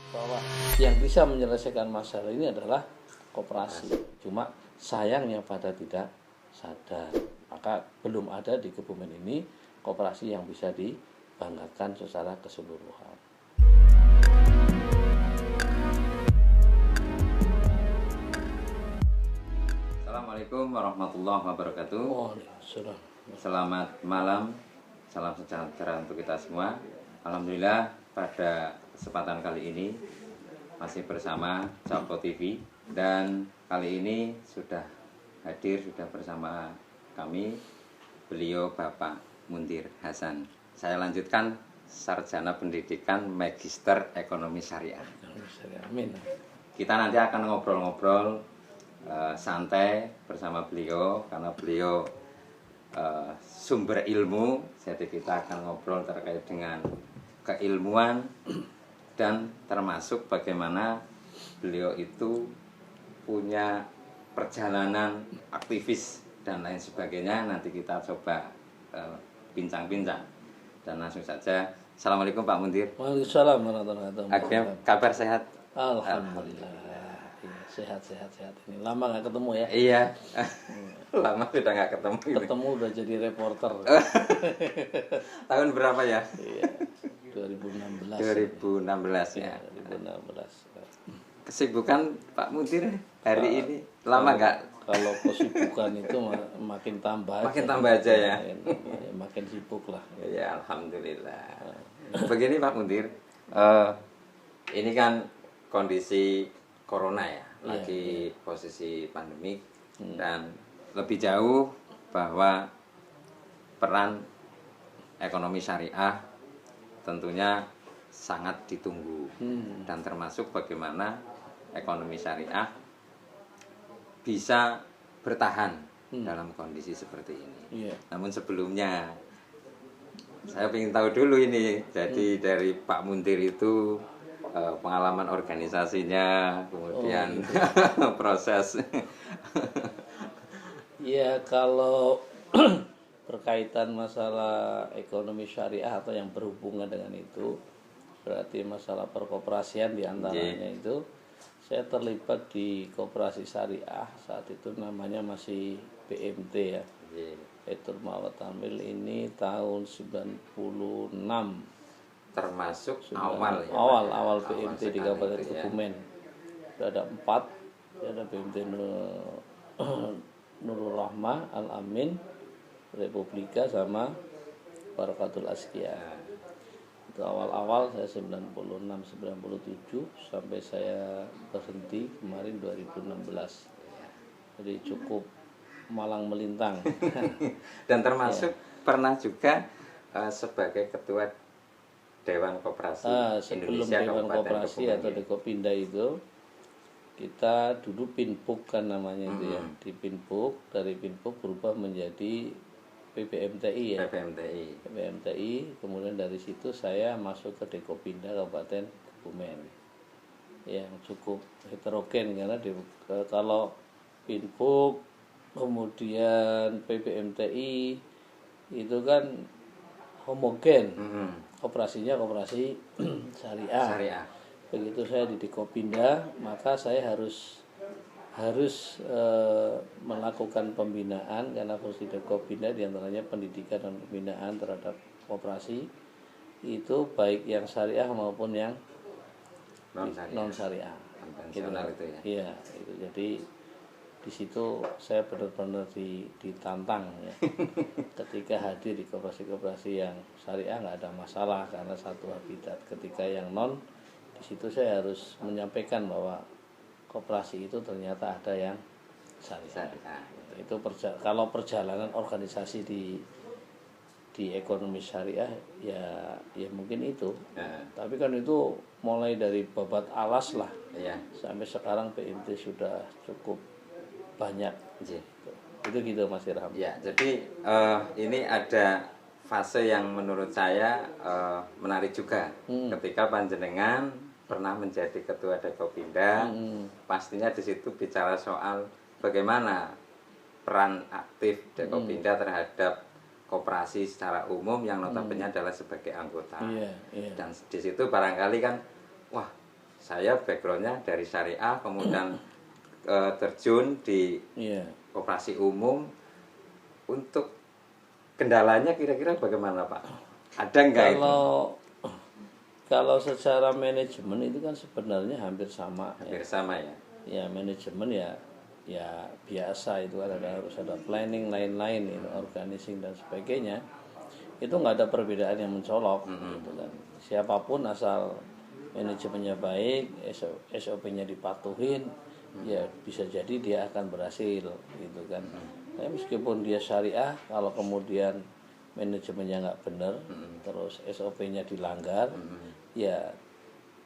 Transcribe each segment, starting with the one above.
bahwa yang bisa menyelesaikan masalah ini adalah koperasi. Cuma sayangnya pada tidak sadar, maka belum ada di Kebumen ini koperasi yang bisa dibanggakan secara keseluruhan. Assalamualaikum warahmatullahi wabarakatuh. Waalaikumsalam. Selamat malam, salam sejahtera untuk kita semua. Alhamdulillah pada kesempatan kali ini masih bersama Japo TV, dan kali ini sudah bersama kami beliau Bapak Mundir Hasan. Saya lanjutkan sarjana pendidikan Magister Ekonomi Syariah. Amin. Kita nanti akan ngobrol-ngobrol santai bersama beliau karena beliau sumber ilmu, jadi kita akan ngobrol terkait dengan keilmuan dan termasuk bagaimana beliau itu punya perjalanan aktivis dan lain sebagainya. Nanti kita coba bincang-bincang dan langsung saja. Assalamualaikum Pak Mundir. Waalaikumsalam warahmatullahi wabarakatuh. Kabar sehat? Alhamdulillah. Sehat. Ini lama nggak ketemu ya? Iya. Lama sudah nggak ketemu. Ketemu udah jadi reporter. Tahun berapa ya? Iya. 2016. 2016 ya. 2016. Kesibukan Pak Mundir hari ini lama nggak? Kalau kesibukan itu makin tambah. Makin tambah aja ya. Makin sibuk lah. Ya alhamdulillah. Begini Pak Mundir, ini kan kondisi corona ya, lagi posisi pandemik, dan lebih jauh bahwa peran ekonomi syariah tentunya sangat ditunggu, dan termasuk bagaimana ekonomi syariah bisa bertahan dalam kondisi seperti ini. Namun sebelumnya saya ingin tahu dulu ini, jadi dari Pak Mundir itu pengalaman organisasinya, kemudian proses. Ya, kalau berkaitan masalah ekonomi syariah atau yang berhubungan dengan itu, berarti masalah perkoperasian diantaranya itu, saya terlibat di koperasi syariah saat itu namanya masih BMT ya. Baitul Mal wa Ta'mil ini tahun 96. Termasuk awal ya, awal BMT di Kabupaten Kebumen. Ada 4, ada BMT Nurul Rahmah, Al Amin, Republika, sama Barakatul Askia. Itu awal-awal saya 96, 97 sampai saya berhenti kemarin 2016. Jadi cukup malang melintang. Dan termasuk pernah juga sebagai ketua Dewan Koperasi sebelum Indonesia Dewan Koperasi Kebumen atau Dekopinda itu, kita dulu Pinpuk kan namanya itu ya. Di Pinpuk, dari Pinpuk berubah menjadi PPMTI ya. PPMTI, kemudian dari situ saya masuk ke Dekopinda Kabupaten Kebumen. Yang cukup heterogen karena kalau Pinpuk kemudian PPMTI itu kan homogen. Operasinya koperasi syariah. Begitu saya di Dekopinda, maka saya harus melakukan pembinaan, karena fungsi Dekopinda diantaranya pendidikan dan pembinaan terhadap koperasi itu, baik yang syariah maupun yang non syariah. Konvensional itu ya. Iya, itu. Jadi di situ saya benar-benar ditantang ya. Ketika hadir di koperasi-koperasi yang syariah nggak ada masalah karena satu habitat. Ketika yang non, di situ saya harus menyampaikan bahwa koperasi itu ternyata ada yang syariah. Itu kalau perjalanan organisasi di ekonomi syariah ya mungkin itu. Tapi kan itu mulai dari babat alas lah. Sampai sekarang PMT sudah cukup banyak. Itu gitu Mas Irham. Ya, jadi ini ada fase yang menurut saya menarik juga. Ketika panjenengan pernah menjadi ketua Dekopinda, pastinya di situ bicara soal bagaimana peran aktif Dekopinda terhadap koperasi secara umum yang notabene adalah sebagai anggota. Dan di situ barangkali kan, wah saya backgroundnya dari syariah, kemudian terjun di koperasi umum. Untuk kendalanya kira-kira bagaimana Pak? Ada nggak itu? Kalau secara manajemen itu kan sebenarnya hampir sama. Hampir sama ya. Ya manajemen ya biasa, itu kan harus ada planning lain-lain, organizing dan sebagainya. Itu nggak ada perbedaan yang mencolok, gitu kan. Siapapun asal manajemennya baik, SOP-nya dipatuhin, ya bisa jadi dia akan berhasil, gitu kan. Meskipun dia syariah, kalau kemudian manajemennya nggak benar, terus SOP-nya dilanggar, ya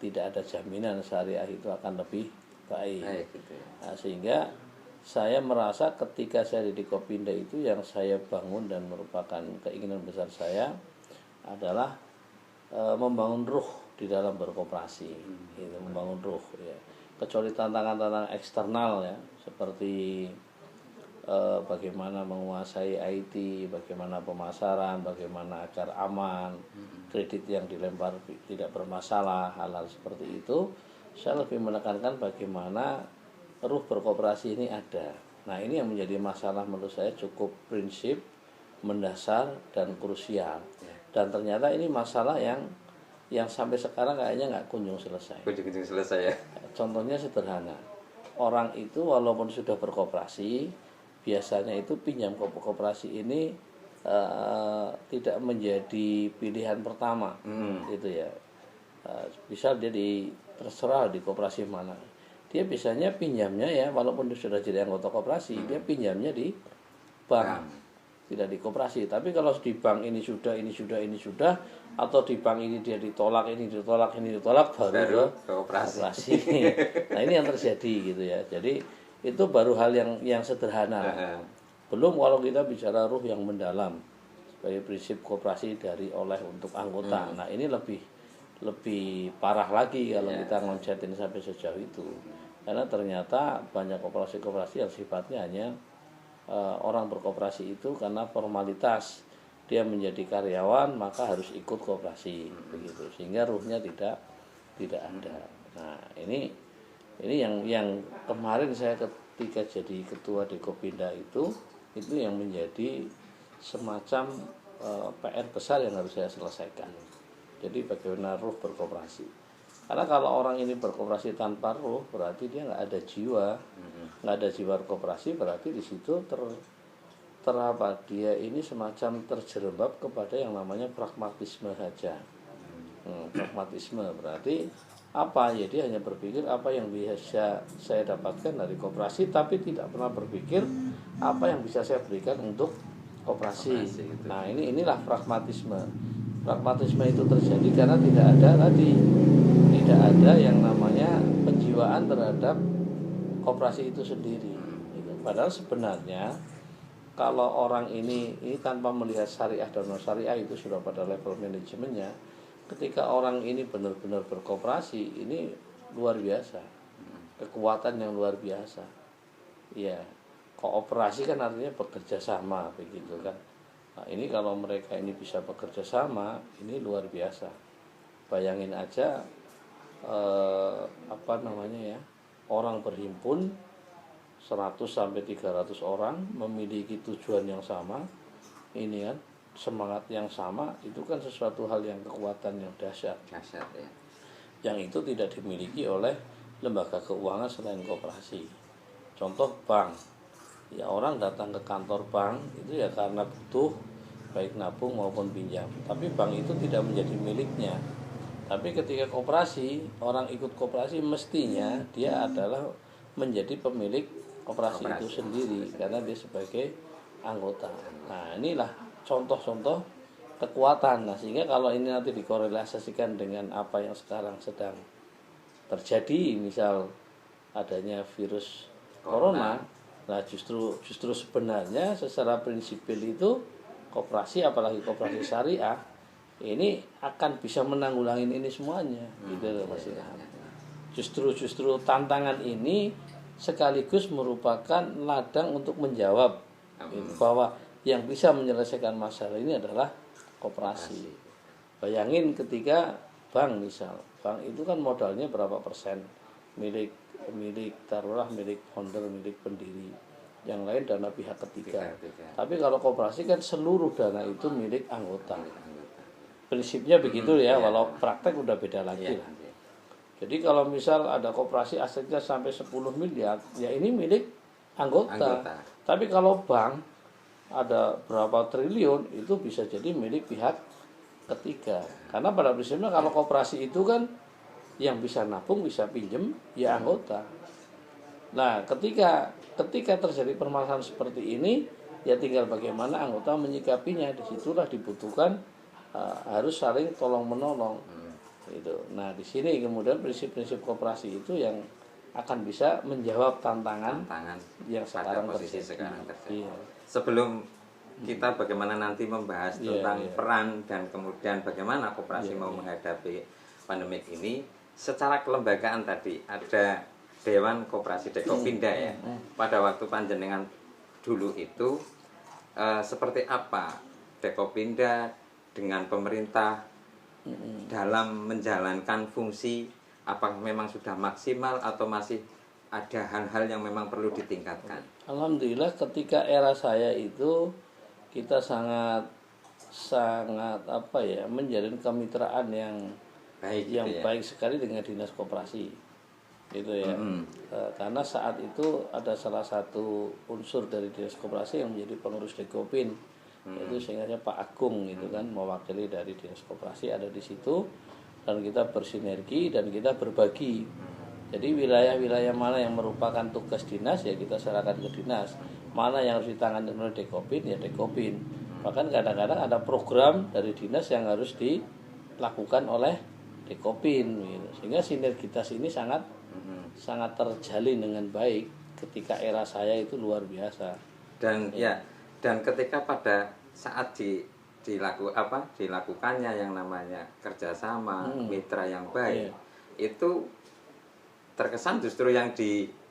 tidak ada jaminan syariah itu akan lebih baik. Gitu ya. Nah, sehingga saya merasa ketika saya di Kopinda itu yang saya bangun dan merupakan keinginan besar saya adalah membangun ruh di dalam berkoperasi, gitu, membangun ruh ya. Kecuali tantangan-tantangan eksternal ya, seperti bagaimana menguasai IT, bagaimana pemasaran, bagaimana agar aman, kredit yang dilempar tidak bermasalah, hal-hal seperti itu. Saya lebih menekankan bagaimana ruh berkoperasi ini ada. Nah, ini yang menjadi masalah menurut saya cukup prinsip, mendasar dan krusial. Dan ternyata ini masalah yang sampai sekarang kayaknya nggak kunjung selesai. Kunjung selesai ya. Contohnya sederhana, orang itu walaupun sudah berkoperasi, biasanya itu pinjam koperasi ini tidak menjadi pilihan pertama, gitu ya. Bisa dia terserah di koperasi mana. Dia biasanya pinjamnya ya, walaupun dia sudah jadi anggota koperasi, dia pinjamnya di bank, tidak di koperasi. Tapi kalau di bank ini sudah, atau di bank ini dia ditolak, baru ke koperasi. Nah, ini yang terjadi gitu ya. Jadi itu baru hal yang sederhana. Belum kalau kita bicara ruh yang mendalam sebagai prinsip koperasi dari oleh untuk anggota. Nah, ini lebih parah lagi kalau kita ngoncetin sampai sejauh itu. Karena ternyata banyak koperasi-koperasi yang sifatnya hanya orang berkoperasi itu karena formalitas, dia menjadi karyawan maka harus ikut koperasi, begitu, sehingga ruhnya tidak ada. Nah, ini yang kemarin saya ketika jadi ketua di Kopinda itu yang menjadi semacam PR besar yang harus saya selesaikan. Jadi bagaimana ruh berkoperasi. Karena kalau orang ini berkoperasi tanpa ruh, berarti dia nggak ada jiwa, nggak ada jiwa berkoperasi, berarti di situ dia ini semacam terjerembab kepada yang namanya pragmatisme saja. Pragmatisme berarti apa ya, dia hanya berpikir apa yang bisa saya dapatkan dari koperasi, tapi tidak pernah berpikir apa yang bisa saya berikan untuk koperasi. Nah, inilah pragmatisme. Pragmatisme itu terjadi karena tidak ada yang namanya penjiwaan terhadap koperasi itu sendiri. Padahal sebenarnya kalau orang ini tanpa melihat syariah dan non syariah itu sudah pada level manajemennya, ketika orang ini benar-benar berkoperasi, ini luar biasa, kekuatan yang luar biasa. Ya, kooperasi kan artinya bekerja sama, begitu kan. Nah, ini kalau mereka ini bisa bekerja sama, ini luar biasa. Bayangin aja orang berhimpun 100 sampai 300 orang memiliki tujuan yang sama, ini kan semangat yang sama, itu kan sesuatu hal yang kekuatan yang dahsyat ya. Yang itu tidak dimiliki oleh lembaga keuangan selain koperasi. Contoh bank, ya orang datang ke kantor bank itu ya karena butuh baik nabung maupun pinjam, tapi bank itu tidak menjadi miliknya. Tapi ketika koperasi, orang ikut koperasi mestinya dia adalah menjadi pemilik koperasi itu sendiri karena dia sebagai anggota. Nah, inilah contoh-contoh kekuatan. Nah, sehingga kalau ini nanti dikorelasikan dengan apa yang sekarang sedang terjadi, misal adanya virus corona, nah justru sebenarnya secara prinsipil itu koperasi, apalagi koperasi syariah, ini akan bisa menanggulangi ini semuanya, gitu loh Mas Ilham. Justru tantangan ini sekaligus merupakan ladang untuk menjawab bahwa yang bisa menyelesaikan masalah ini adalah koperasi. Bayangin ketika bank misal bank itu kan modalnya berapa persen milik taruhlah milik founder, milik pendiri, yang lain dana pihak ketiga. Tapi kalau koperasi kan seluruh dana itu milik anggota. Prinsipnya begitu ya, walau praktek udah beda lagi lah. Jadi kalau misal ada koperasi asetnya sampai 10 miliar, ya ini milik anggota. Tapi kalau bank ada berapa triliun, itu bisa jadi milik pihak ketiga. Karena pada prinsipnya kalau koperasi itu kan yang bisa nabung, bisa pinjem, ya anggota. Nah, ketika terjadi permasalahan seperti ini, ya tinggal bagaimana anggota menyikapinya. Disitulah dibutuhkan harus saling tolong menolong. Gitu. Nah, di sini kemudian prinsip-prinsip koperasi itu yang akan bisa menjawab tantangan yang sekarang terjadi. Iya. Sebelum kita bagaimana nanti membahas tentang peran dan kemudian bagaimana koperasi mau menghadapi pandemik ini, secara kelembagaan tadi ada Dewan Koperasi Dekopinda ya. Pada waktu panjenengan dulu itu seperti apa Dekopinda dengan pemerintah dalam menjalankan fungsi, apakah memang sudah maksimal atau masih ada hal-hal yang memang perlu ditingkatkan? Alhamdulillah ketika era saya itu kita sangat menjalin kemitraan yang baik sekali dengan dinas koperasi gitu ya. Karena saat itu ada salah satu unsur dari dinas koperasi yang menjadi pengurus Dekopin, yaitu sehingga Pak Agung gitu kan, mewakili dari dinas koperasi ada di situ, dan kita bersinergi dan kita berbagi. Jadi wilayah-wilayah mana yang merupakan tugas dinas ya kita serahkan ke dinas, mana yang harus ditangani oleh Dekopin ya Dekopin. Bahkan kadang-kadang ada program dari dinas yang harus dilakukan oleh Dekopin gitu. Sehingga sinergitas ini sangat terjalin dengan baik ketika era saya itu luar biasa. Dan ketika pada saat dilakukannya yang namanya kerjasama mitra yang baik, itu terkesan justru yang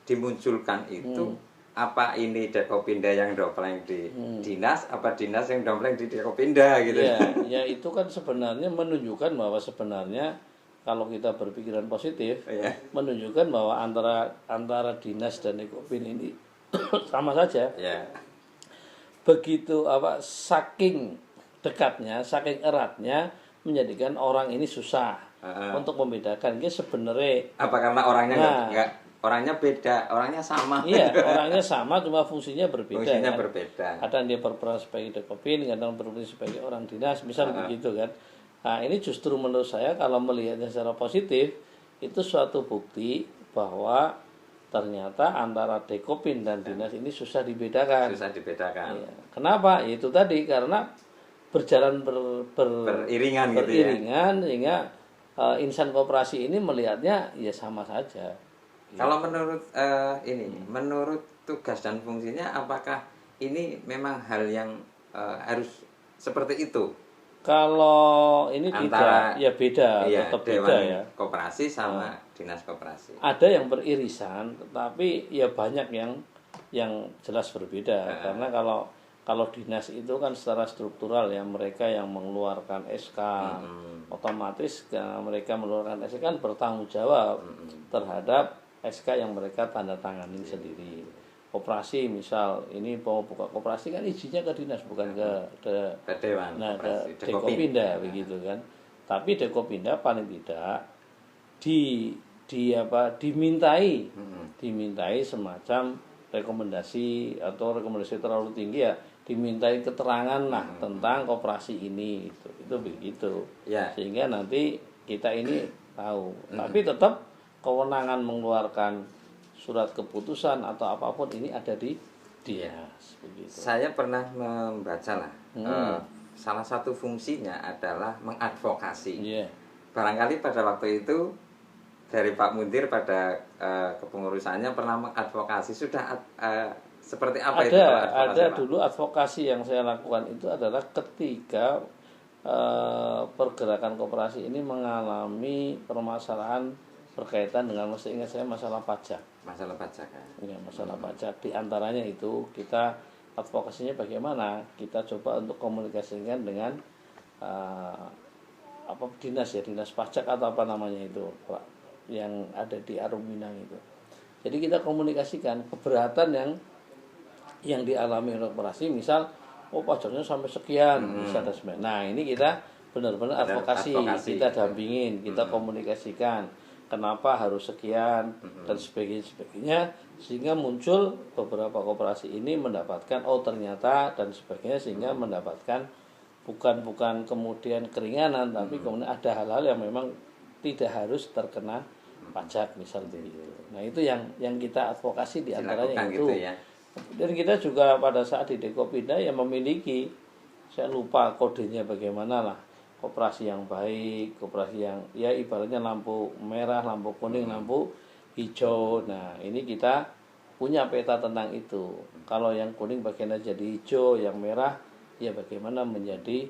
dimunculkan itu apa ini Dekopinda yang dompleng di dinas, apa dinas yang dompleng di Dekopinda gitu. Ya itu kan sebenarnya menunjukkan bahwa sebenarnya kalau kita berpikiran positif, menunjukkan bahwa antara dinas dan Dekopin ini sama saja. Begitu saking dekatnya, saking eratnya menjadikan orang ini susah untuk membedakan. Ini sebenarnya apa karena orangnya beda, orangnya sama. Iya, orangnya sama, cuma fungsinya berbeda. Berbeda. Kadang dia berperan sebagai Dekopin, kadang berperan sebagai orang dinas, misal begitu kan. Nah, ini justru menurut saya kalau melihatnya secara positif, itu suatu bukti bahwa ternyata antara Dekopin dan dinas ini susah dibedakan. Ya. Kenapa? Itu tadi karena berjalan beriringan gitu ya. Sehingga insan koperasi ini melihatnya ya sama saja. Kalau menurut menurut tugas dan fungsinya, apakah ini memang hal yang harus seperti itu? Kalau ini antara, tidak, ya beda, tetap beda ya. Koperasi sama dinas koperasi. Ada yang beririsan, tetapi ya banyak yang jelas berbeda. Karena kalau dinas itu kan secara struktural ya, mereka yang mengeluarkan SK, otomatis mereka mengeluarkan SK kan bertanggung jawab terhadap SK yang mereka tanda tangani sendiri. Koperasi misal ini mau buka koperasi kan izinnya ke dinas, bukan ke Dewan. Nah, ke Dekopinda begitu kan. Tapi Dekopinda paling tidak dimintai semacam rekomendasi atau rekomendasi terlalu tinggi ya, dimintai keterangan lah tentang koperasi ini itu begitu. Sehingga nanti kita ini tahu. Tapi tetap kewenangan mengeluarkan surat keputusan atau apapun ini ada di dinas begitu. Saya pernah membaca lah salah satu fungsinya adalah mengadvokasi. Barangkali pada waktu itu dari Pak Muntir pada kepengurusannya pernah mengadvokasi. Sudah seperti apa itu Pak advokasi? Ada dulu advokasi yang saya lakukan itu adalah ketika pergerakan koperasi ini mengalami permasalahan berkaitan dengan, masih ingat saya, masalah pajak. Masalah pajak kan? Ya, masalah pajak. Di antaranya itu kita advokasinya bagaimana? Kita coba untuk komunikasikan dengan apa dinas ya, dinas pajak atau apa namanya itu Pak, yang ada di Arum Minang itu. Jadi kita komunikasikan keberatan yang dialami oleh koperasi, misal pajaknya sampai sekian bisa dan sebagainya. Nah ini kita benar-benar advokasi, kita dampingin, kita komunikasikan kenapa harus sekian dan sebagainya, sehingga muncul beberapa koperasi ini mendapatkan ternyata dan sebagainya, sehingga mendapatkan bukan kemudian keringanan, tapi kemudian ada hal-hal yang memang tidak harus terkena pajak misal begitu. Nah itu yang kita advokasi di antaranya itu. Gitu ya. Dan kita juga pada saat di Dekopinda yang memiliki, saya lupa kodenya bagaimana lah, koperasi yang baik, koperasi yang ya ibaratnya lampu merah, lampu kuning, lampu hijau. Nah ini kita punya peta tentang itu. Kalau yang kuning bagaimana jadi hijau, yang merah ya bagaimana menjadi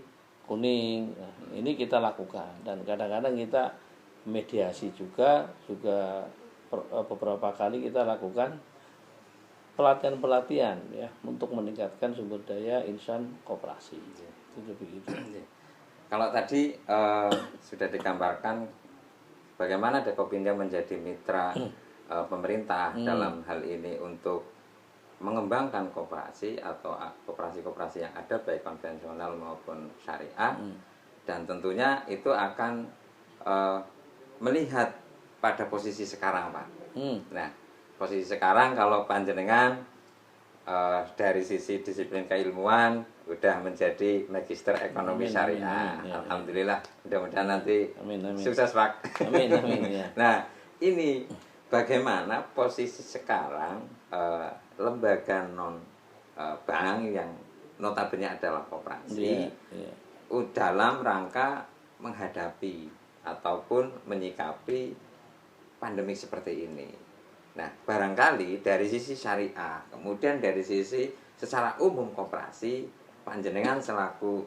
kuning. Nah, ini kita lakukan, dan kadang-kadang kita mediasi juga beberapa kali kita lakukan pelatihan ya untuk meningkatkan sumber daya insan koperasi. Itu begitu. Kalau tadi sudah digambarkan bagaimana Dekopinda menjadi mitra pemerintah dalam hal ini untuk mengembangkan koperasi atau koperasi-koperasi yang ada baik konvensional maupun syariah, dan tentunya itu akan melihat pada posisi sekarang Pak. Nah posisi sekarang kalau panjenengan dari sisi disiplin keilmuan udah menjadi magister ekonomi syariah. Ya, alhamdulillah, mudah-mudahan nanti amin. Sukses Pak. Amin ya. Nah ini bagaimana posisi sekarang lembaga non bank yang notabene adalah koperasi dalam rangka menghadapi ataupun menyikapi pandemi seperti ini. Nah, barangkali dari sisi syariah, kemudian dari sisi secara umum koperasi, panjenengan selaku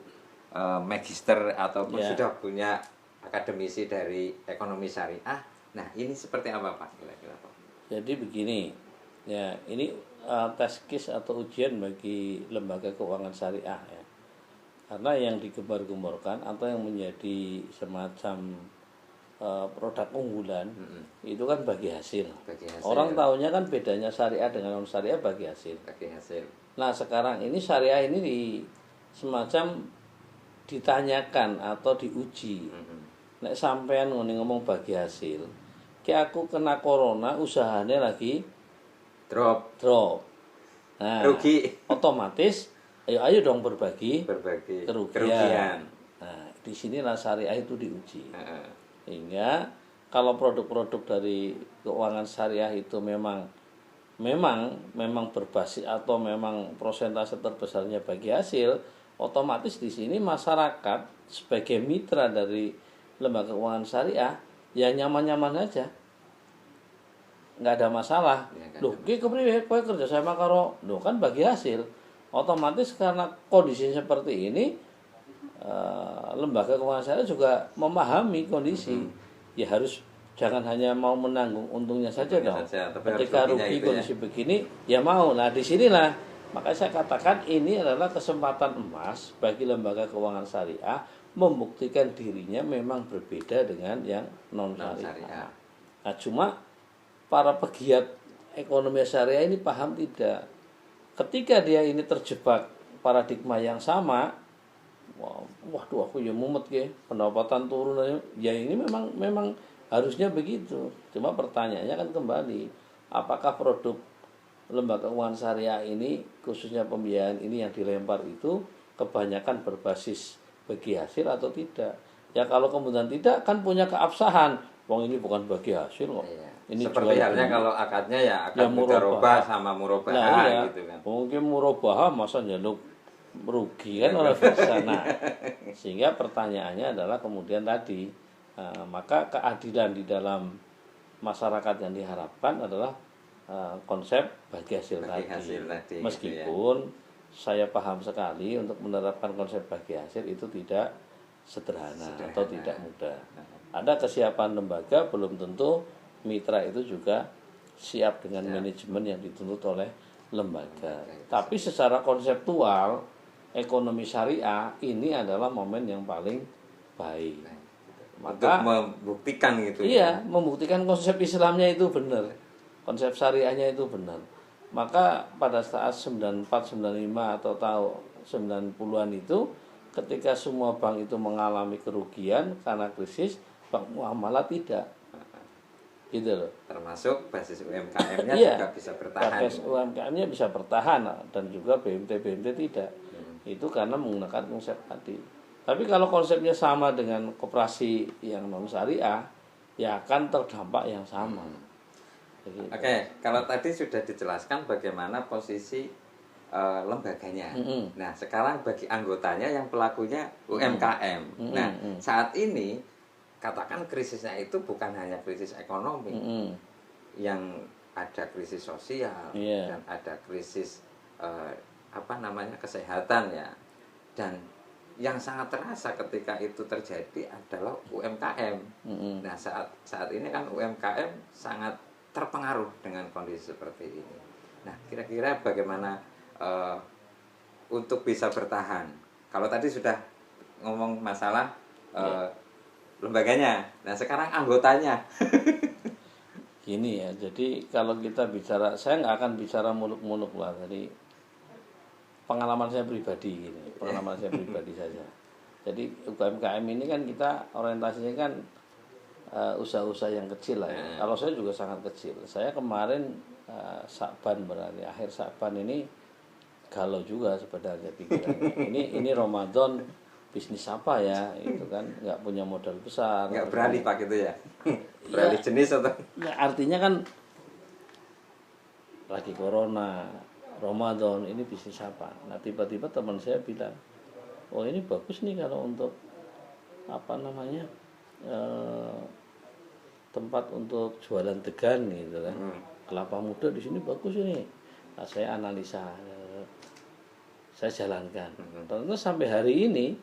magister ataupun sudah punya akademisi dari ekonomi syariah. Nah, ini seperti apa Pak kira-kira Pak? Jadi begini, ya ini test case atau ujian bagi lembaga keuangan syariah ya. Karena yang digembar-gemborkan atau yang menjadi semacam produk unggulan itu kan bagi hasil. Orang tahunya kan bedanya syariah dengan non syariah bagi hasil. Nah sekarang ini syariah ini semacam ditanyakan atau diuji. Nek sampean ngomong bagi hasil, aku kena corona usahanya lagi drop. Nah, rugi. Otomatis ayo dong berbagi kerugian. Nah disinilah syariah itu diuji. Sehingga kalau produk-produk dari keuangan syariah itu memang berbasis atau memang persentase terbesarnya bagi hasil, otomatis di sini masyarakat sebagai mitra dari lembaga keuangan syariah ya nyaman-nyaman aja, nggak ada masalah. Loh, kepriwe kowe kerja sama karo kan bagi hasil. Otomatis karena kondisi seperti ini lembaga keuangan syariah juga memahami kondisi. Ya harus jangan hanya mau menanggung untungnya saja dong. Ketika rugi kondisi begini ya mau. Nah disinilah makanya saya katakan ini adalah kesempatan emas bagi lembaga keuangan syariah membuktikan dirinya memang berbeda dengan yang non syariah. Nah cuma para pegiat ekonomi syariah ini paham tidak. Ketika dia ini terjebak paradigma yang sama, waduh aku ya mumet ya, pendapatan turun ya ini memang harusnya begitu. Cuma pertanyaannya kan kembali, apakah produk lembaga keuangan syariah ini khususnya pembiayaan ini yang dilempar itu kebanyakan berbasis bagi hasil atau tidak? Ya kalau kemudian tidak kan punya keabsahan, wong ini bukan bagi hasil kok. Ini seperti halnya kalau akadnya ya akad mudharabah sama murabahah gitu kan. Mungkin murabahah masa nyeluk merugi kan orang bisa. Nah, sehingga pertanyaannya adalah kemudian tadi maka keadilan di dalam masyarakat yang diharapkan adalah konsep bagi hasil tadi. Meskipun saya paham sekali untuk menerapkan konsep bagi hasil itu tidak sederhana atau tidak mudah. Ada kesiapan lembaga, belum tentu mitra itu juga siap dengan manajemen yang dituntut oleh lembaga. Tapi secara konseptual ekonomi syariah ini adalah momen yang paling baik. untuk membuktikan gitu iya, membuktikan konsep Islamnya itu benar, konsep syariahnya itu benar. Maka pada saat 94, 95 atau tahun 90-an itu, ketika semua bank itu mengalami kerugian karena krisis, bank muamalah tidak, gitu loh. termasuk basis UMKM-nya Iya, juga bisa bertahan. basis UMKM-nya bisa bertahan dan juga BMT tidak. Itu karena menggunakan konsep tadi. Tapi kalau konsepnya sama dengan koperasi yang non syariah, ya akan terdampak yang sama. Begitu. Oke, kalau tadi sudah dijelaskan bagaimana posisi lembaganya. Nah, sekarang bagi anggotanya yang pelakunya UMKM. Nah, saat ini katakan krisisnya itu bukan hanya krisis ekonomi, yang ada krisis sosial dan ada krisis kesehatan ya. Dan yang sangat terasa ketika itu terjadi adalah UMKM. Nah, saat ini kan UMKM sangat terpengaruh dengan kondisi seperti ini. Nah, kira-kira bagaimana untuk bisa bertahan? Kalau tadi sudah ngomong masalah lembaganya, nah sekarang anggotanya. Gini ya, jadi kalau kita bicara, saya nggak akan bicara muluk-muluk lah. Jadi pengalaman saya pribadi gini, pengalaman saya pribadi saja. Jadi UMKM ini kan kita orientasinya kan usaha-usaha yang kecil lah ya. Kalau saya juga sangat kecil. Saya kemarin Sya'ban, berarti akhir Sya'ban ini galau juga sebenarnya pikirannya. Ini Ramadan bisnis apa ya, itu kan nggak punya modal besar. Nggak berani pak gitu ya. Beralih jenis atau? Ya, artinya kan lagi corona, Ramadan, ini bisnis apa? Nah tiba-tiba teman saya bilang, oh ini bagus nih kalau untuk tempat untuk jualan degan gitu kan, kelapa muda di sini bagus ini. Nah, saya analisa, saya jalankan. Ternyata sampai hari ini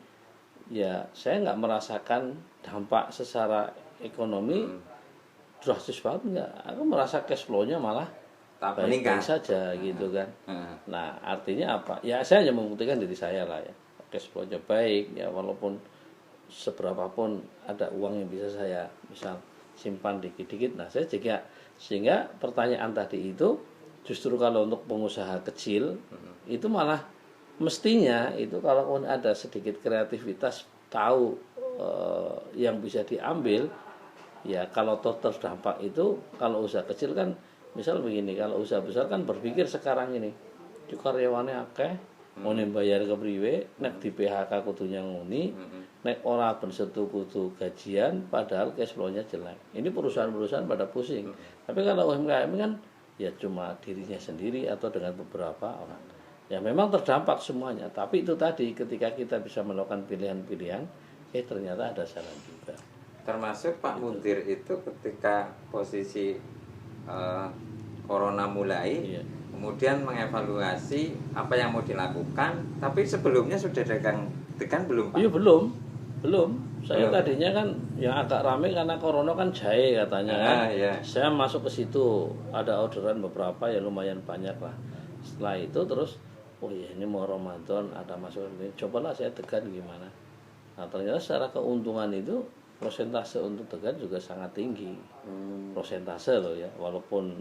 ya saya nggak merasakan dampak secara ekonomi drastis banget, nggak. Aku merasa cash flow-nya malah baik-baik saja gitu kan. Nah artinya apa? Ya saya hanya membuktikan diri saya lah ya, cash flow-nya baik ya, walaupun seberapapun ada uang yang bisa saya misal simpan dikit-dikit. Nah saya juga, sehingga pertanyaan tadi itu justru kalau untuk pengusaha kecil itu malah mestinya itu kalau ada sedikit kreativitas, tahu yang bisa diambil ya. Kalau total dampak itu, kalau usaha kecil kan misal begini, kalau usaha besar kan berpikir sekarang ini karyawannya akeh, mau bayar ke priwe, nek di PHK kudunya nguni, nek ora ben setu kudu gajian, padahal cash flow-nya jelek. Ini perusahaan-perusahaan pada pusing. Tapi kalau UMKM kan ya cuma dirinya sendiri atau dengan beberapa orang. Ya memang terdampak semuanya, tapi itu tadi ketika kita bisa melakukan pilihan-pilihan, ternyata ada saran juga. Termasuk Pak Muntir itu ketika posisi corona mulai, kemudian mengevaluasi apa yang mau dilakukan, tapi sebelumnya sudah degan belum Pak? Iya belum. Saya tadinya kan yang agak ramai karena corona kan jahe katanya kan. Saya masuk ke situ, ada orderan beberapa ya lumayan banyak lah. Setelah itu terus, oh iya ini mau Ramadan, ada masuk ini, cobalah saya tekan gimana. Nah ternyata secara keuntungan itu prosentase untuk tekan juga sangat tinggi. Prosentase loh ya, walaupun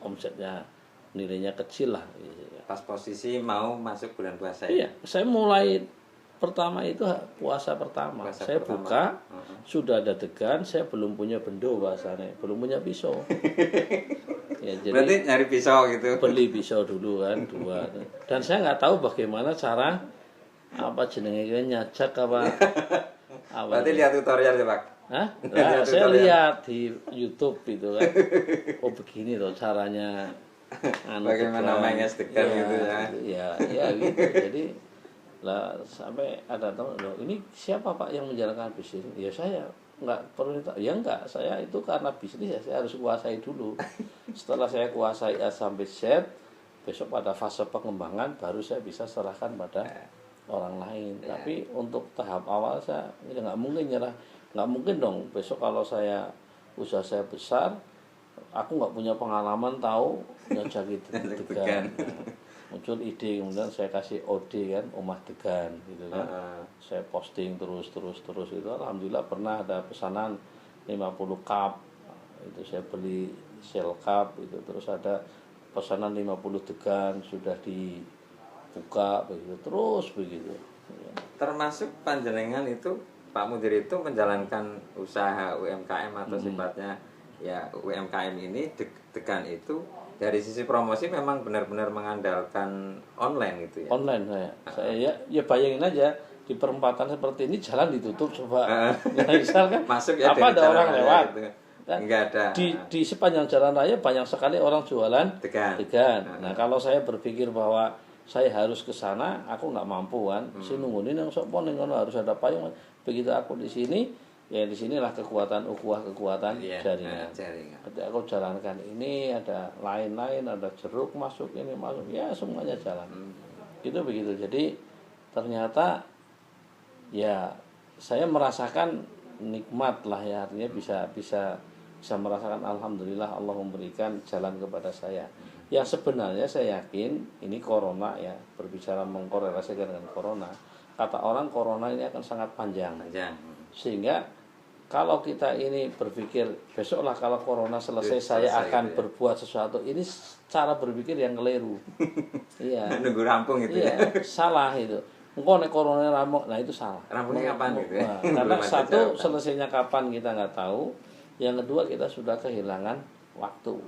omsetnya nilainya kecil lah. Pas posisi mau masuk bulan puasa. Iya, saya mulai pertama itu puasa pertama. Saya buka, sudah ada degan, saya belum punya bendo bahasanya, belum punya pisau. Ya, jadi berarti nyari pisau gitu. Beli pisau dulu kan 2. Dan saya nggak tahu bagaimana cara jenenge nyajak apa. Berarti lihat tutorial ya Pak? Hah? Nah, saya lihat di YouTube itu kan. Oh begini loh caranya. Bagaimana menges degan gitu ya? Ya gitu. Jadi lah sampai ada teman, loh ini siapa Pak yang menjalankan bisnis? Ya saya, nggak perlu tahu. Ya enggak, saya itu karena bisnis ya saya harus kuasai dulu. Setelah saya kuasai A sampai Z, besok pada fase pengembangan baru saya bisa serahkan pada orang lain. Tapi untuk tahap awal saya ya nggak mungkin nyerah. Nggak mungkin dong besok kalau usaha saya besar, aku nggak punya pengalaman tahu nyajak itu degan. muncul ide, kemudian saya kasih OD kan, Omah Degan gitu kan. Saya posting terus itu, alhamdulillah pernah ada pesanan 50 cup, itu saya beli shell cup itu, terus ada pesanan 50 degan sudah dibuka begitu, terus begitu ya. Termasuk panjenengan itu Pak Mudir itu menjalankan usaha UMKM atau sifatnya ya UMKM ini degan itu dari sisi promosi memang benar-benar mengandalkan online gitu ya. Online saya ya bayangin aja di perempatan seperti ini jalan ditutup coba. Misal kan masuk ya apa ada orang lewat gitu. kan? Enggak ada. Di sepanjang jalan raya banyak sekali orang jualan degan. Nah, kalau saya berpikir bahwa saya harus ke sana, aku nggak mampu kan. Si nungguin yang sopon yang harus ada payung. Begitu aku di sini, ya di sinilah kekuatan jaringan. Ketika aku jalankan ini, ada lain-lain, ada jeruk masuk, ini masuk, ya semuanya jalan. Gitu begitu. Jadi ternyata ya saya merasakan nikmat lah ya, artinya bisa merasakan alhamdulillah Allah memberikan jalan kepada saya. Yang sebenarnya saya yakin ini corona ya, berbicara mengkorelasikan dengan corona. Kata orang corona ini akan sangat panjang. Sehingga kalau kita ini berpikir besoklah kalau corona selesai saya akan gitu ya. berbuat sesuatu, ini cara berpikir yang keliru. Iya. Nunggu rampung itu ya. Salah itu. Engkau nek corona rampung, nah itu salah. Rampungnya kapan gitu ya? Nah, karena satu selesainya kapan kita nggak tahu, yang kedua kita sudah kehilangan waktu.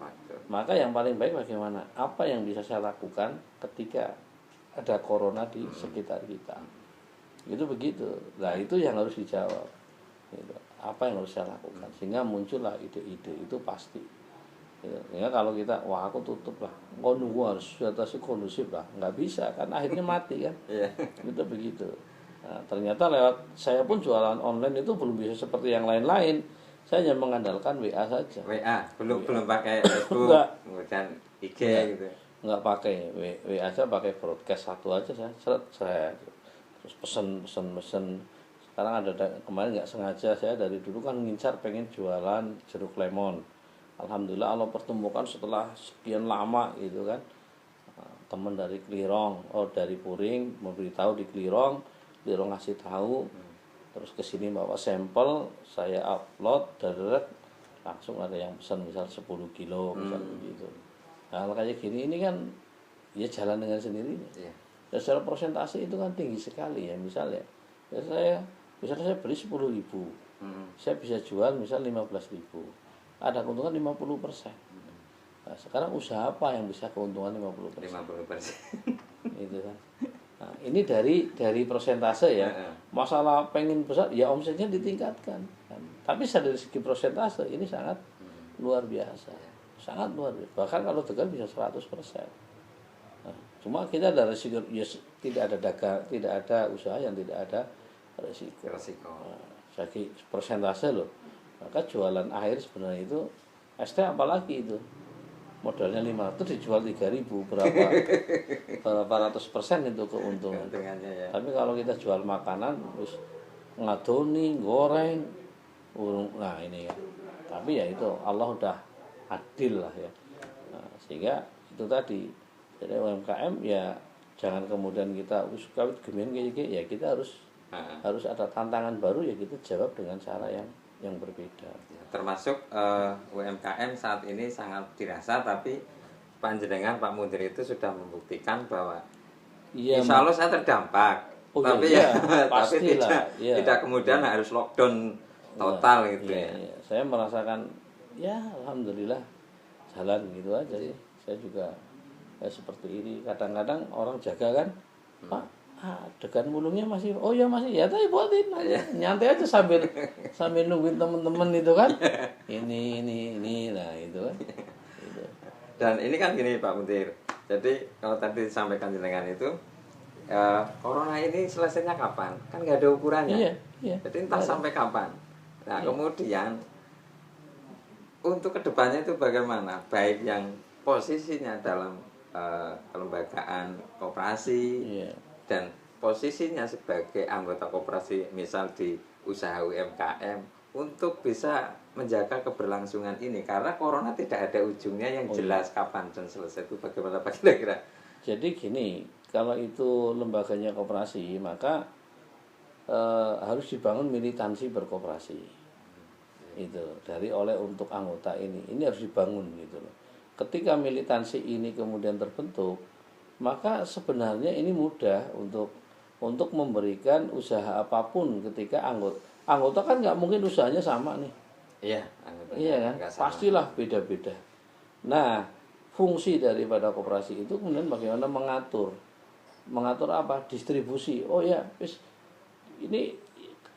Maka yang paling baik bagaimana? Apa yang bisa saya lakukan ketika ada corona di sekitar kita? Itu begitu. Nah itu yang harus dijawab. Gitu. Apa yang harus saya lakukan? Sehingga muncullah ide-ide itu pasti. Gitu. Ya kalau kita wah aku tutup lah, kau nunggu harus situasi kondusif lah, nggak bisa kan akhirnya mati kan. Itu begitu. Nah, ternyata lewat saya pun jualan online itu belum bisa seperti yang lain-lain. Saya hanya mengandalkan WA saja. Belum pakai Facebook, kemudian IG gitu. Nggak pakai WA aja, pakai broadcast satu aja saya terus pesen. Sekarang ada kemarin nggak sengaja saya dari dulu kan ngincar pengen jualan jeruk lemon. Alhamdulillah Allah pertemukan setelah sekian lama gitu kan. Teman dari Klirong, dari Puring memberitahu di Klirong ngasih tahu. Terus ke sini bawa sampel, saya upload, darat langsung ada yang pesan misal 10 kilo misal begitu. Nah, kayak gini ini kan ya jalan dengan sendirinya. Dan secara persentase itu kan tinggi sekali ya, misalnya. Ya saya beli 10.000. Saya bisa jual misal 15.000. Ada keuntungan 50%. Nah, sekarang usaha apa yang bisa keuntungan 50%? 50%. Itu kan. Nah, ini dari persentase ya. Masalah pengen besar ya omsetnya ditingkatkan. Tapi dari segi persentase ini sangat luar biasa. Sangat luar biasa. Bahkan kalau tegal bisa 100%. Nah, cuma kita ada resiko ya, tidak ada usaha yang tidak ada resiko. Nah, segi persentase loh. Maka jualan akhir sebenarnya itu ST apalagi itu. Modalnya 500 dijual 3.000 berapa ratus persen itu keuntungan. Ya. Tapi kalau kita jual makanan terus ngadoni, goreng, nah ini ya. Tapi ya itu Allah udah adil lah ya. Nah, sehingga itu tadi jadi UMKM ya jangan kemudian kita kawit gemen kayak ya kita harus ada tantangan baru ya kita jawab dengan cara yang berbeda. Termasuk UMKM saat ini sangat dirasa, tapi panjenengan Pak Mudir itu sudah membuktikan bahwa insya Allah saya terdampak, tapi tidak kemudian harus lockdown total gitu ya. Saya merasakan ya alhamdulillah jalan gitu aja sih. Saya juga seperti ini. Kadang-kadang orang jaga kan, Pak degan mulungnya masih masih ya tapi buatin nyantai aja sambil nungguin temen-temen itu kan ini nah itu kan gitu. Dan ini kan gini Pak Mudir, jadi kalau tadi disampaikan jenengan itu corona ini selesainya kapan kan nggak ada ukurannya. Jadi entah sampai kapan. Nah kemudian untuk kedepannya itu bagaimana, baik yang posisinya dalam kelembagaan koperasi dan posisinya sebagai anggota koperasi misal di usaha UMKM untuk bisa menjaga keberlangsungan ini, karena corona tidak ada ujungnya yang jelas kapan dan selesai itu bagaimana Pak kira-kira Jadi gini, kalau itu lembaganya koperasi, maka harus dibangun militansi berkoperasi. Itu dari oleh untuk anggota ini harus dibangun gitu loh. Ketika militansi ini kemudian terbentuk, maka sebenarnya ini mudah untuk memberikan usaha apapun ketika anggota kan nggak mungkin usahanya sama nih. Iya, Iya kan, pastilah beda-beda. Nah, fungsi daripada koperasi itu kemudian bagaimana mengatur apa, distribusi. Oh ya, ini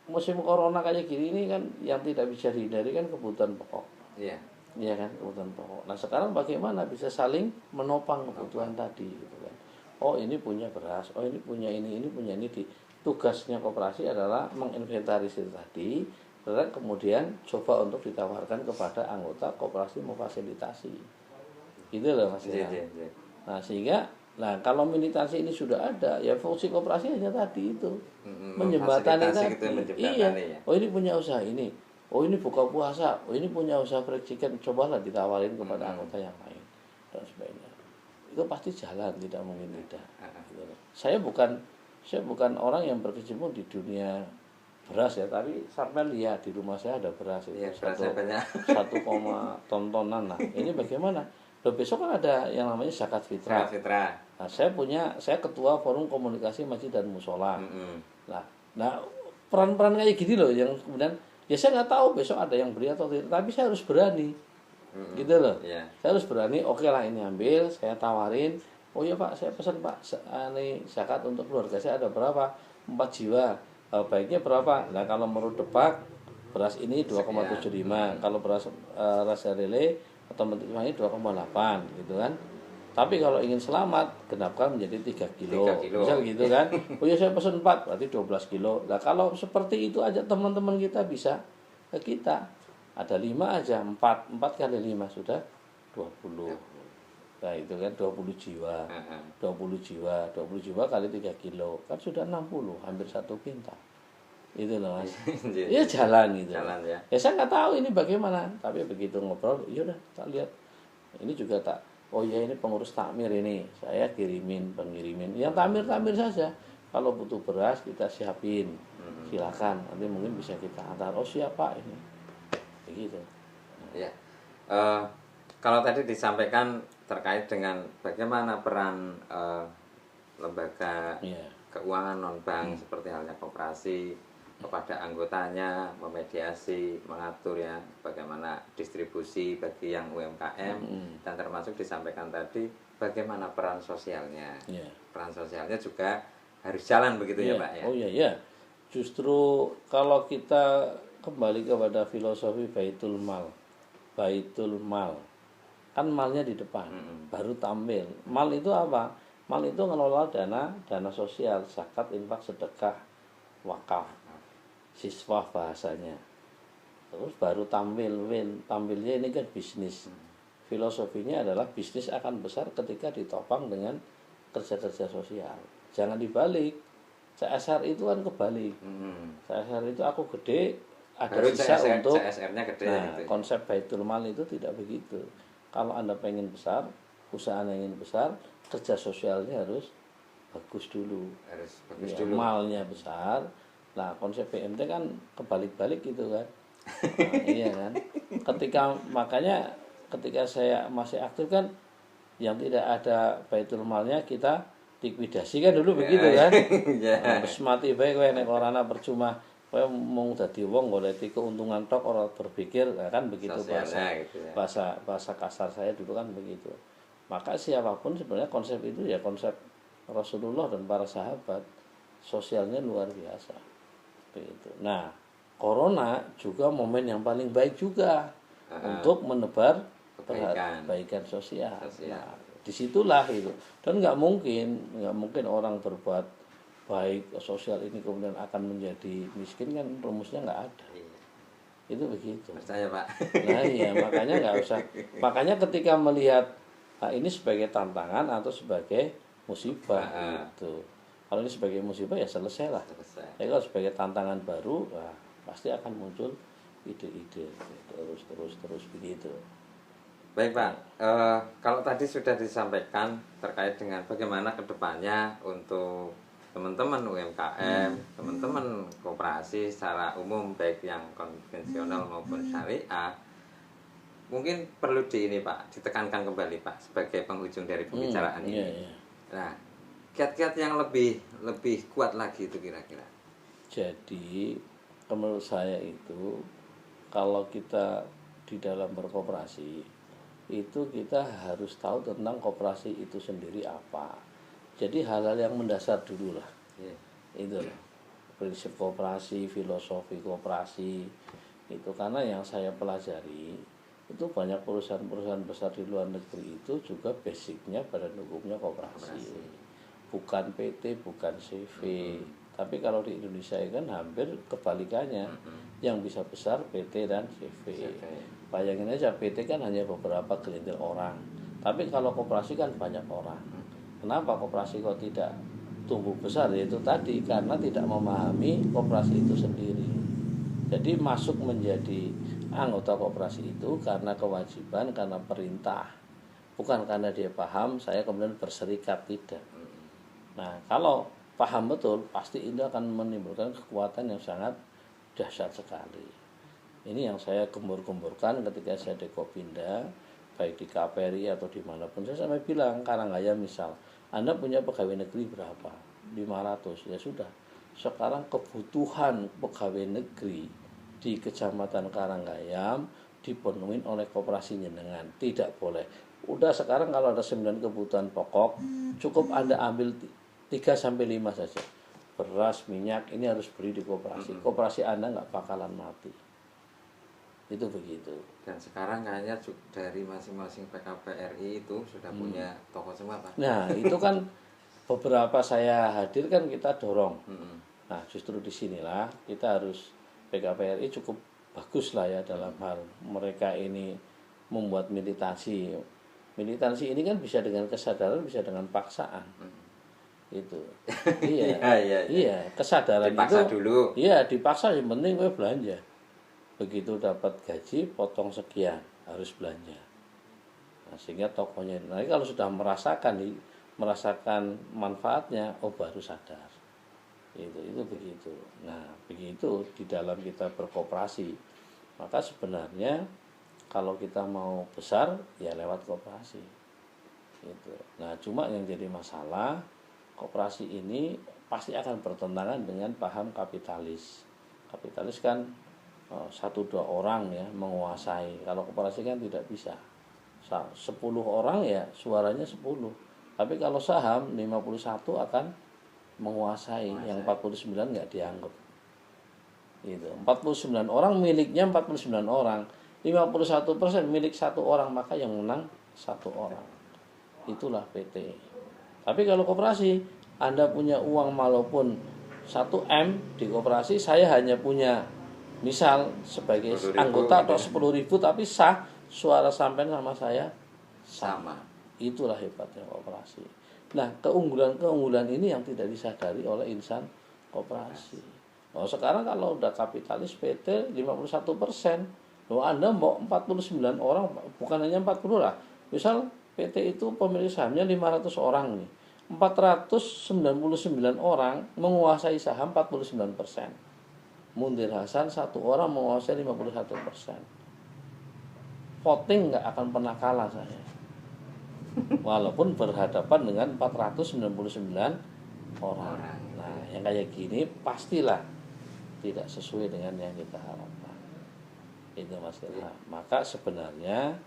musim corona kayak gini ini kan yang tidak bisa dihindari kan kebutuhan pokok. Iya. Iya kan, kebutuhan pokok. Nah sekarang bagaimana bisa saling menopang kebutuhan tadi gitu kan. Oh ini punya beras, oh ini punya ini punya ini. Tugasnya koperasi adalah menginventarisir tadi, dan kemudian coba untuk ditawarkan kepada anggota koperasi memfasilitasi. Itu loh Mas. Iya. Nah sehingga, nah kalau militansi ini sudah ada, ya fungsi koperasi hanya tadi itu, menjembatani tadi. Gitu, iya. Ya. Oh ini punya usaha ini. Oh ini buka puasa, oh ini punya usaha fried chicken, cobalah ditawarin kepada anggota yang lain dan sebagainya. Itu pasti jalan, tidak mungkin tidak. Saya bukan orang yang berkecimpung di dunia beras ya, tapi sampai lihat di rumah saya ada beras itu ya, 1, tonan lah. Ini bagaimana? Loh, besok kan ada yang namanya zakat fitrah. Nah, saya ketua forum komunikasi masjid dan musola. Nah peran-peran kayak gini loh yang kemudian ya saya nggak tahu besok ada yang beli atau tidak, tapi saya harus berani, gitu loh. Yeah. Saya harus berani. Oke lah ini ambil, saya tawarin. Oh iya Pak, saya pesan Pak, ini zakat untuk keluarga saya ada berapa? 4 jiwa. Baiknya berapa? Nah kalau menurut Depak beras ini 2,75, kalau beras rasa relay atau menteri ini 2,8 gitu kan. Tapi kalau ingin selamat, genapkan menjadi 3 kilo. Misal gitu kan. Oh ya saya pesan 4, berarti 12 kilo. Nah kalau seperti itu aja teman-teman kita bisa ke kita. Ada 5 aja, 4 kali 5 sudah 20. Nah itu kan 20 jiwa. 20 jiwa kali 3 kilo. Kan sudah 60, hampir 1 kintal. Itu loh Mas. Ya jalan gitu. Jalan ya. Ya saya nggak tahu ini bagaimana. Tapi begitu ngobrol, ya udah tak lihat. Ini juga tak. Oh ya ini pengurus takmir ini, saya pengirimin. Yang takmir saja. Kalau butuh beras kita siapin, silakan. Nanti mungkin bisa kita antar. Oh siapa ini? Begitu. Ya. Kalau tadi disampaikan terkait dengan bagaimana peran lembaga keuangan non bank seperti halnya koperasi kepada anggotanya, memediasi, mengatur ya bagaimana distribusi bagi yang UMKM dan termasuk disampaikan tadi bagaimana peran sosialnya. Peran sosialnya juga harus jalan begitu ya Pak ya. Oh iya. Justru kalau kita kembali kepada filosofi baitul mal. Kan malnya di depan, baru tampil. Mal itu apa? Mal itu ngelola dana sosial, zakat, infak, sedekah, wakaf, siswa bahasanya. Terus baru tampilnya ini kan bisnis. Filosofinya adalah bisnis akan besar ketika ditopang dengan kerja-kerja sosial. Jangan dibalik. CSR itu kan kebalik. CSR itu aku gede, ada baru sisa untuk CSR-nya gede. Nah, gitu. Konsep baitul mal itu tidak begitu. Kalau Anda pengen besar, usaha Anda ingin besar, kerja sosialnya harus bagus dulu. Malnya besar. Nah konsep PMT kan kebalik-balik gitu kan. Nah, iya kan. Makanya ketika saya masih aktif kan, yang tidak ada baitul malnya kita likuidasi kan dulu begitu kan. Terus mati baik kowe nek ora ana percuma kowe mung dadi wong goleki keuntungan tok ora berpikir, nah, kan begitu bahasa kasar saya dulu kan begitu. Maka siapapun sebenarnya konsep itu ya konsep Rasulullah dan para sahabat, sosialnya luar biasa. Begitu. Nah, corona juga momen yang paling baik juga untuk menebar kebaikan sosial. Nah, disitulah itu. Dan nggak mungkin orang berbuat baik sosial ini kemudian akan menjadi miskin, kan rumusnya nggak ada. Itu begitu. Percaya Pak. Nah iya, makanya nggak usah. Makanya ketika melihat ini sebagai tantangan atau sebagai musibah gitu. Kalau ini sebagai musibah ya selesai lah. Tapi kalau sebagai tantangan baru, pasti akan muncul ide-ide terus begitu. Baik Pak, kalau tadi sudah disampaikan terkait dengan bagaimana kedepannya untuk teman-teman UMKM, teman-teman koperasi secara umum baik yang konvensional maupun syariah, mungkin perlu ini Pak, ditekankan kembali Pak sebagai penghujung dari pembicaraan ini. Iya. Nah, kiat-kiat yang lebih kuat lagi itu kira-kira. Jadi menurut saya itu kalau kita di dalam berkoperasi itu kita harus tahu tentang koperasi itu sendiri apa. Jadi hal-hal yang mendasar dulu lah. Itu loh. Prinsip koperasi, filosofi koperasi itu, karena yang saya pelajari itu banyak perusahaan-perusahaan besar di luar negeri itu juga basicnya pada hukumnya koperasi. Bukan PT, bukan CV. Tapi kalau di Indonesia kan hampir kebalikannya. Yang bisa besar PT dan CV. Bayangin aja, PT kan hanya beberapa gelintir orang. Tapi kalau koperasi kan banyak orang. Kenapa koperasi kok tidak tumbuh besar? Yaitu tadi, karena tidak memahami koperasi itu sendiri. Jadi masuk menjadi anggota koperasi itu karena kewajiban, karena perintah. Bukan karena dia paham, saya kemudian berserikat, tidak. Nah, kalau paham betul, pasti itu akan menimbulkan kekuatan yang sangat dahsyat sekali. Ini yang saya gembur-gemburkan ketika saya di Kopinda, baik di KPRI atau dimanapun. Saya sampai bilang, Karanggaya misal, Anda punya pegawai negeri berapa? 500, ya sudah. Sekarang kebutuhan pegawai negeri di Kecamatan Karanggayam dipenuhi oleh koperasi jenengan. Tidak boleh. Udah sekarang kalau ada 9 kebutuhan pokok, cukup Anda ambil 3-5 saja. Beras, minyak, ini harus beli di koperasi. Koperasi Anda nggak bakalan mati. Itu begitu. Dan sekarang kayaknya dari masing-masing PKPRI itu sudah punya toko semua Pak. Nah itu kan beberapa saya hadir kan kita dorong. Nah justru disinilah kita harus, PKPRI cukup bagus lah ya dalam hal mereka ini membuat militansi. Militansi ini kan bisa dengan kesadaran, bisa dengan paksaan. Itu iya kesadaran dipaksa itu dulu. Iya dipaksa, yang penting gue belanja. Begitu dapat gaji potong sekian, harus belanja. Nah, sehingga tokonya, nah kalau sudah merasakan manfaatnya, oh baru sadar. Itu begitu. Nah begitu di dalam kita berkoperasi, maka sebenarnya kalau kita mau besar ya lewat koperasi. Itu. Nah cuma yang jadi masalah, koperasi ini pasti akan bertentangan dengan paham kapitalis. Kapitalis kan 1-2 orang ya menguasai. Kalau koperasi kan tidak bisa. 10 orang ya suaranya 10. Tapi kalau saham 51 akan menguasai, yang 49 nggak dianggap. Gitu. 49 orang miliknya 49 orang. 51% milik 1 orang, maka yang menang 1 orang. Itulah PT. Tapi kalau koperasi, Anda punya uang walaupun 1M di koperasi, saya hanya punya misal sebagai anggota atau 10.000, tapi sah, suara sampean sama saya sama. Itulah hebatnya koperasi. Nah keunggulan ini yang tidak disadari oleh insan koperasi. Oh, sekarang kalau udah kapitalis PT 51%, loh Anda mau 49 orang, bukan hanya 40 lah. Misal PT itu pemilik sahamnya 500 orang nih, 499 orang menguasai saham 49%. Mundir Hasan 1 orang menguasai 51%. Voting nggak akan pernah kalah saya. Walaupun berhadapan dengan 499 orang. Nah, yang kayak gini pastilah tidak sesuai dengan yang kita harapkan. Itu masalah. Maka sebenarnya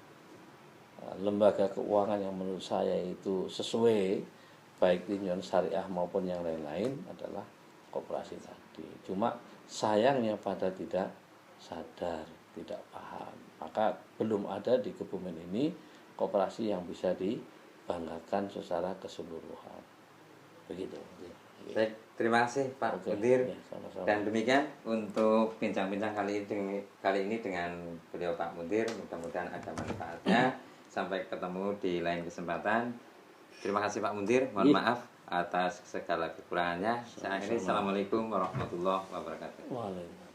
lembaga keuangan yang menurut saya itu sesuai, baik Union Syariah maupun yang lain-lain, adalah koperasi tadi. Cuma sayangnya pada tidak sadar, tidak paham. Maka belum ada di Kebumen ini koperasi yang bisa dibanggakan secara keseluruhan. Begitu. Baik, terima kasih Pak Mundir. Ya, dan demikian untuk bincang-bincang kali ini dengan beliau Pak Mundir. Mudah-mudahan ada manfaatnya. Sampai ketemu di lain kesempatan. Terima kasih Pak Mundir. Mohon maaf atas segala kekurangannya. Saya akhiri. Assalamualaikum warahmatullahi wabarakatuh. Waalaikumsalam.